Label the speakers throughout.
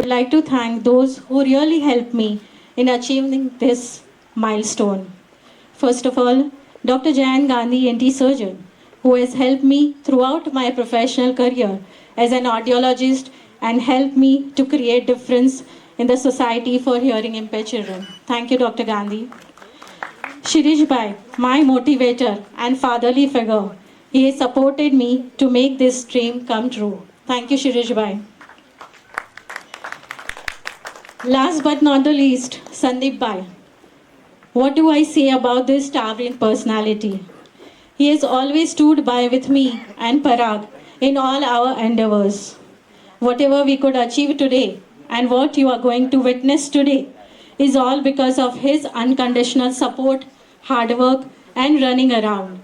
Speaker 1: would like to thank those who really helped me in achieving this milestone. First of all, Dr. Jayan Gandhi, NT surgeon, who has helped me throughout my professional career as an audiologist and helped me to create difference in the society for hearing impaired children. Thank you, Dr. Gandhi. Shirish Bhai, my motivator and fatherly figure, he has supported me to make this dream come true. Thank you, Shirish Bhai. Last but not the least, Sandeep Bhai. What do I say about this towering personality? He has always stood by with me and Parag in all our endeavors. Whatever we could achieve today and what you are going to witness today is all because of his unconditional support, hard work and running around.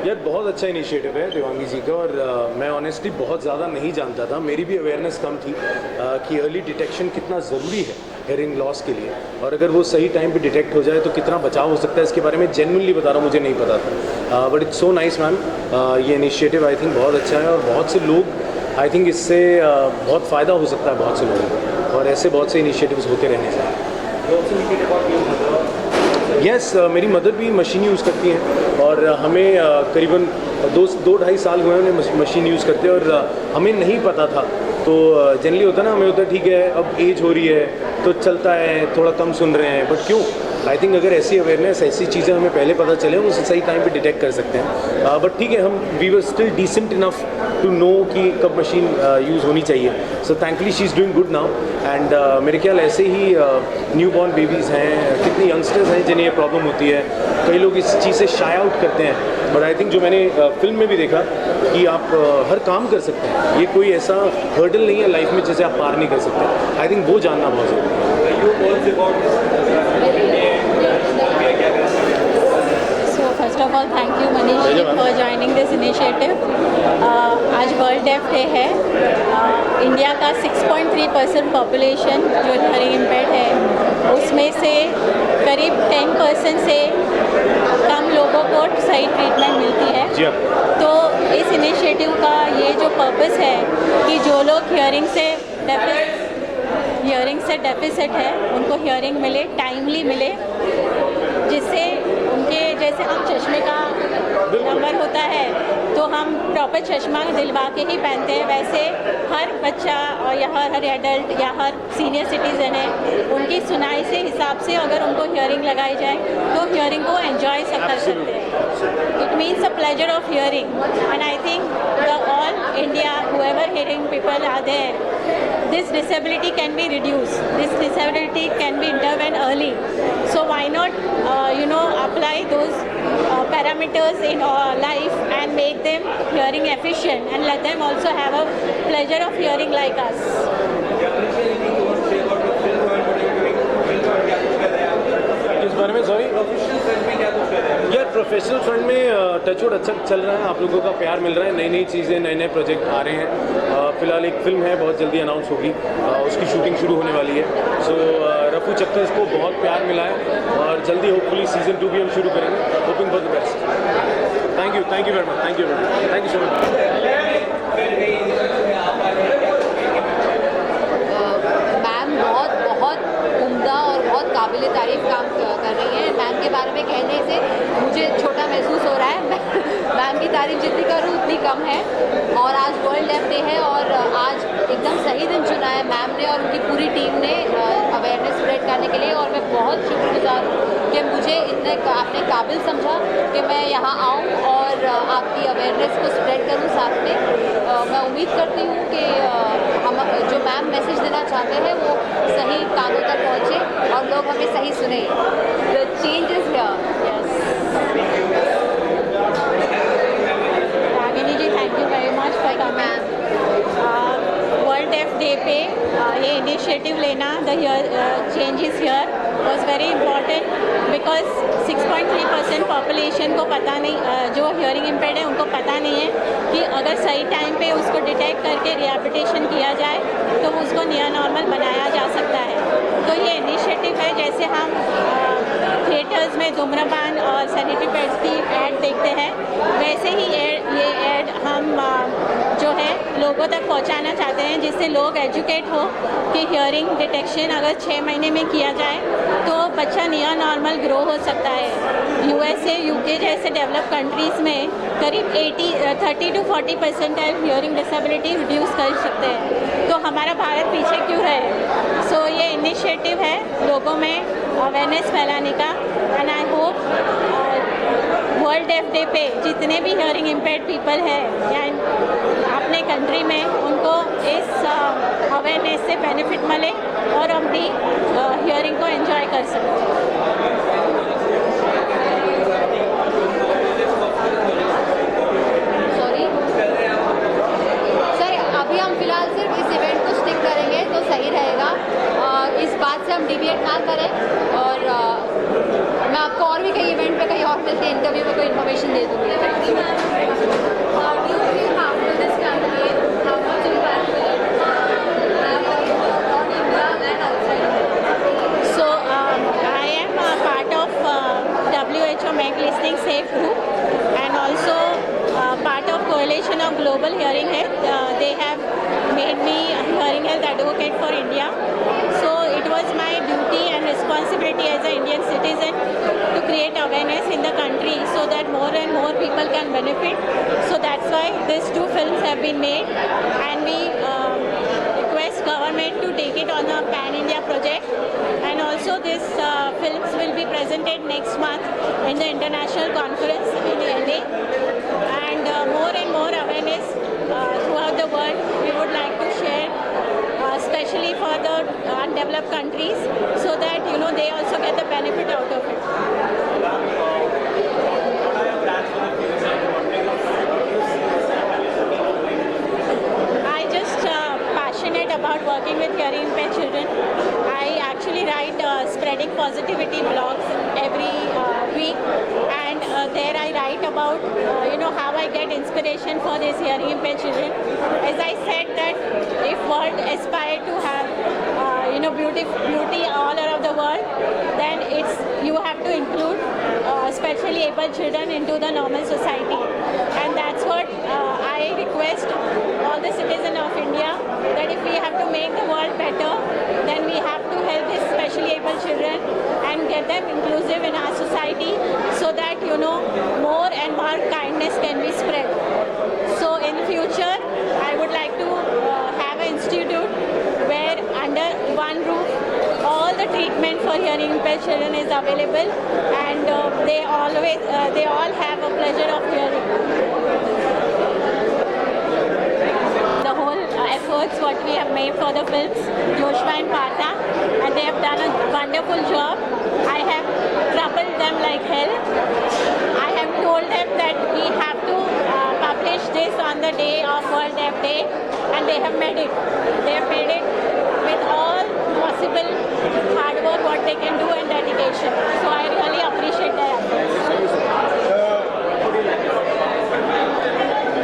Speaker 2: यार बहुत अच्छा initiative है देवांगी जी का और मैं honestly बहुत ज़्यादा नहीं जानता था, मेरी भी अवेयरनेस कम थी कि अर्ली डिटेक्शन कितना ज़रूरी है हेयरिंग लॉस के लिए, और अगर वो सही टाइम पे डिटेक्ट हो जाए तो कितना बचाव हो सकता है इसके बारे में जेन्युइनली बता रहा हूँ, मुझे नहीं पता था। But it's so nice ma'am, ये इनिशिएटिव आई थिंक बहुत अच्छा है और बहुत से लोग आई थिंक इससे बहुत फ़ायदा हो सकता है बहुत से लोगों को, और ऐसे बहुत से इनिशिएटिव्स होते रहने चाहिए। यस, मेरी मदर भी मशीन यूज़ करती हैं और हमें करीबन 2-2.5 साल हुए हैं उन्हें मशीन यूज़ करते, और हमें नहीं पता था। तो जनरली होता है ना, हमें होता है ठीक है अब एज हो रही है तो चलता है, थोड़ा कम सुन रहे हैं, बट क्यों? आई थिंक अगर ऐसी अवेयरनेस, ऐसी चीज़ें हमें पहले पता चले, हम उसे सही टाइम पे डिटेक्ट कर सकते हैं। बट ठीक है, हम we were still decent enough to know कि कब मशीन यूज़ होनी चाहिए। So thankfully she is doing good now, and मेरे ख्याल ऐसे ही न्यू बॉर्न बेबीज़ हैं, कितने यंगस्टर्स हैं जिन्हें ये प्रॉब्लम होती है, कई लोग इस चीज़ से शाय आउट करते हैं, बट आई थिंक जो मैंने फिल्म में भी देखा कि आप हर काम कर सकते हैं, ये कोई ऐसा हर्डल नहीं है लाइफ में जिसे आप पार नहीं कर सकते। आई थिंक वो जानना बहुत ज़रूरी है।
Speaker 1: First of all, thank you Manish for joining this initiative. आज वर्ल्ड डेफ डे है। इंडिया का 6.3% पॉपुलेशन जो हेयरिंग इम्पेयर्ड है, उसमें से करीब 10% से कम लोगों को सही ट्रीटमेंट मिलती है। तो इस इनिशिएटिव का ये जो पर्पस है कि जो लोग हियरिंग से डेफिसिट है उनको हियरिंग मिले, टाइमली मिले, जिससे उनके जैसे हम चश्मे का नंबर होता है तो हम प्रॉपर चश्मा दिलवा के ही पहनते हैं, वैसे हर बच्चा और या हर एडल्ट या हर सीनियर सिटीज़न है, उनकी सुनाई से हिसाब से अगर उनको हियरिंग लगाई जाए तो हियरिंग को एंजॉय कर सकते हैं। It means a pleasure of hearing, and I think the all India whoever hearing people are there, this disability can be reduced, this disability can be intervened early, so why not apply those parameters in life and make them hearing efficient and let them also have a pleasure of hearing like us.
Speaker 2: इस बारे में sorry यार, professional front में touchwood अच्छा चल रहा है, आप लोगों का प्यार मिल रहा है, नई नई चीज़ें, नए नए प्रोजेक्ट आ रहे हैं। फिलहाल एक फिल्म है, बहुत जल्दी अनाउंस होगी, उसकी शूटिंग शुरू होने वाली है। सो रफू चक्कर्स को बहुत प्यार मिला है और जल्दी होपफुली सीजन 2 भी हम शुरू करेंगे। Hoping for the best. Thank you very much, thank you so much.
Speaker 3: काबिल तारीफ काम कर रही हैं। मैम के बारे में कहने से मुझे छोटा महसूस हो रहा है, मैम की तारीफ जितनी करूँ उतनी कम है। और आज वर्ल्ड डेफ डे है और आज एकदम सही दिन चुना है मैम ने और उनकी पूरी टीम ने अवेयरनेस स्प्रेड करने के लिए, और मैं बहुत शुक्रगुजार हूँ कि मुझे इतने आपने काबिल समझा कि मैं यहाँ आऊँ और आपकी अवेयरनेस को स्प्रेड करूँ साथ में। मैं उम्मीद करती हूँ कि हम जो मैम मैसेज देना चाहते हैं वो सही कानों तक पहुँचे और लोग हमें सही सुने। The change is here. Yes.
Speaker 1: Ragini ji, thank you very much for coming. World deaf day पे ये इनिशिएटिव लेना, the change is here was very important because 6.3% population को पता नहीं, जो हियरिंग इम्पेयर्ड है उनको पता नहीं है कि अगर सही टाइम पे उसको डिटेक्ट करके रिहैबिलिटेशन किया जाए तो उसको नियर नॉर्मल बनाया जा सकता है। तो ये इनिशिएटिव है, जैसे हम थिएटर्स में धूम्रपान और सैनिटरी पैड्स की ऐड देखते हैं, वैसे ही ये ऐड हम लोगों तक पहुंचाना चाहते हैं, जिससे लोग एजुकेट हो कि हियरिंग डिटेक्शन अगर 6 महीने में किया जाए तो बच्चा नियर नॉर्मल ग्रो हो सकता है। यूएसए, यूके जैसे डेवलप कंट्रीज़ में करीब 30 to 40% हियरिंग डिसेबिलिटी रिड्यूस कर सकते हैं, तो हमारा भारत पीछे क्यों रहे। सो ये इनिशिएटिव है लोगों में अवेयरनेस फैलाने का, and I hope world deaf day पे जितने भी हियरिंग इम्पेयर्ड पीपल है या अपने कंट्री में उनको इस अवेयरनेस से बेनिफिट मिले और अपनी हियरिंग को एंजॉय कर सकें।
Speaker 3: अभी हम फिलहाल सिर्फ इस इवेंट को स्टिक करेंगे तो सही रहेगा, इस बात से हम डिविएट ना करें, और मैं आपको और भी कई इवेंट पे कहीं और मिलते इंटरव्यू में कोई इन्फॉर्मेशन दे दूँगी।
Speaker 1: So I am a part of WHO Meg Listening Safe group, and also part of Coalition of Global Hearing Health. They have made me a hearing health advocate for India. So it was my duty and responsibility as an Indian citizen to create awareness in the country so that more and more people can benefit. So that's why these two films have been made, and we request government to take it on a pan-India project. And also these films will be presented next month in the international conference in LA. And more awareness throughout the world we would like to share, especially for the undeveloped countries, so that they also get the benefit out of it. I just passionate about working with hearing impaired children. I actually write spreading positivity blogs every week, and there I write about how I get inspiration for these hearing impaired children. As I said that if world aspire to have beauty all around the world, then you have to include specially able children into the normal society, and that's what I request all the citizens of India, that if we have to make the world better, then we have to help these specially able children and get them inclusive in our society, so that more and more kindness can be spread. So in future I would like to have an institute where under one roof all the treatment for hearing impaired children is available, and they all have a pleasure of hearing. The whole efforts what we have made for the films, Joshua and Partha, and they have done a wonderful job. I have troubled them like hell. I have told them that we have to publish this on the day of World Deaf Day, and they have made it. They have made it with all possible hard work what they can do and dedication. So I really appreciate their efforts.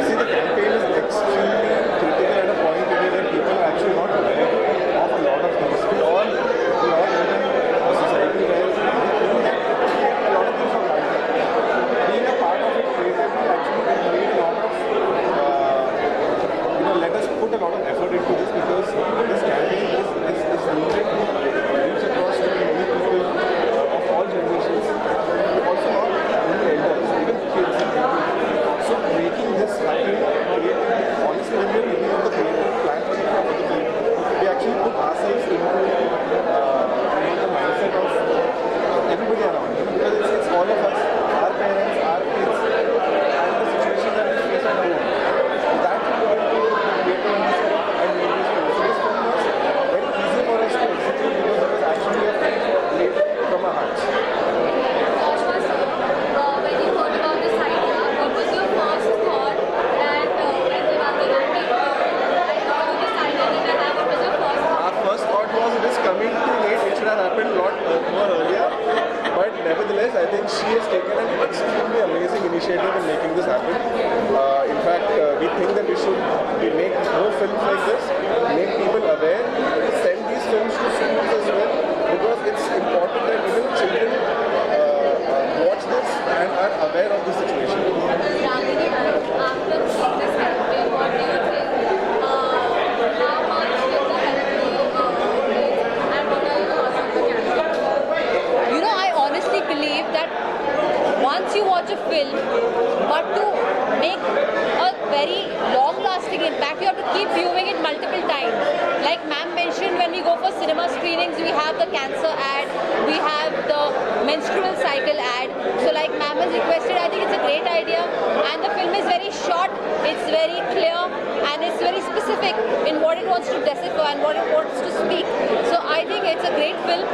Speaker 4: See, the campaign is extremely critical at a point today when people are actually not aware of a lot of things. We all live in a society where we think that a lot of things are granted. Being a part of it creatively actually made a lot of let us put a lot of effort into this, because this campaign is needed to reach across to many people of all generations, also not only elders, even kids. So making this happen creatively, honestly, when we are thinking of the creative plan for the film, we actually put ourselves into the mindset of everybody around, because it's all of us, our parents, our kids, and the situation that we face at home. That and make this film. So this film was very easy for us to execute, because it was actually a film made from our hearts.
Speaker 3: When you thought about this idea, what was your first thought that when Devaki Ram I thought of this idea that I have? What was your first thought?
Speaker 4: Our first thought was it is coming too late, it should have happened a lot more earlier. But nevertheless, I think she has taken an extremely amazing initiative in making this happen. In fact, we think that we should make more films like this, make people aware, send these films to schools as well, because it's important that even children watch this and are aware of the situation.
Speaker 3: Rangini, after seeing this campaign, what do you think? But to make a very long-lasting impact, you have to keep viewing it multiple times. Like ma'am mentioned, when we go for cinema screenings, we have the cancer ad, we have the menstrual cycle ad. So like ma'am has requested, I think it's a great idea, and the film is very short, it's very clear, and it's very specific in what it wants to decipher and what it wants to speak. So I think it's a great film.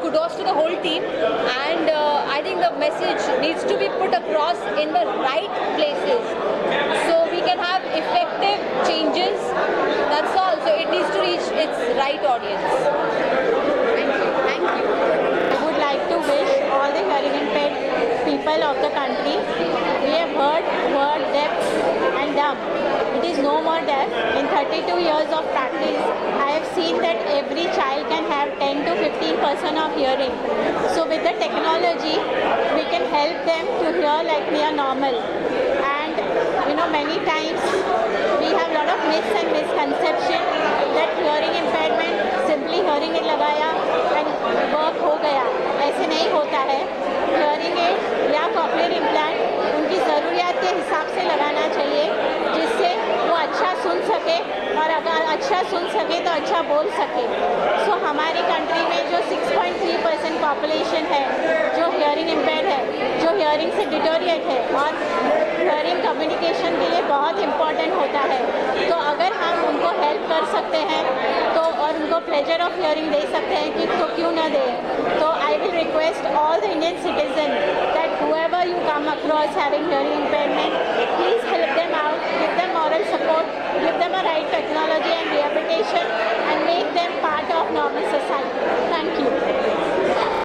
Speaker 3: Kudos to the whole team, and I think the message needs to be put across in the right places so we can have effective changes. That's all. So it needs to reach its right audience. Thank you. Thank you.
Speaker 1: I would like to wish all the hearing impaired people of the country. We have heard word deaf and dumb. It is no more deaf. In 32 years of practice, I have seen that every child can have 10 to 15% of hearing. So with the technology, we can help them to hear like near normal. And many times we have a lot of myths and misconception that hearing impairment simply hearing aid लगाया and work हो गया. ऐसे नहीं होता है. Hearing aid या cochlear implant उनकी ज़रूरियात के हिसाब से लगाना चाहिए, जिससे वो अच्छा सुन सके, और अगर अच्छा सुन सके तो अच्छा बोल सके. सो हमारी कंट्री में जो 6.3% पॉपुलेशन है जो हियरिंग इम्पेयर है, जो हियरिंग से डिटोरिएट है, और हियरिंग कम्युनिकेशन के लिए बहुत इम्पॉर्टेंट होता है. तो अगर हम उनको हेल्प कर सकते हैं तो, और उनको प्लेजर ऑफ हियरिंग दे सकते हैं कि तो क्यों ना दे. तो I will request all the Indian citizen that whoever you come across having hearing impairment, please help them out, give them moral support, give them a right technology and rehabilitation, and make them part of normal society. Thank you.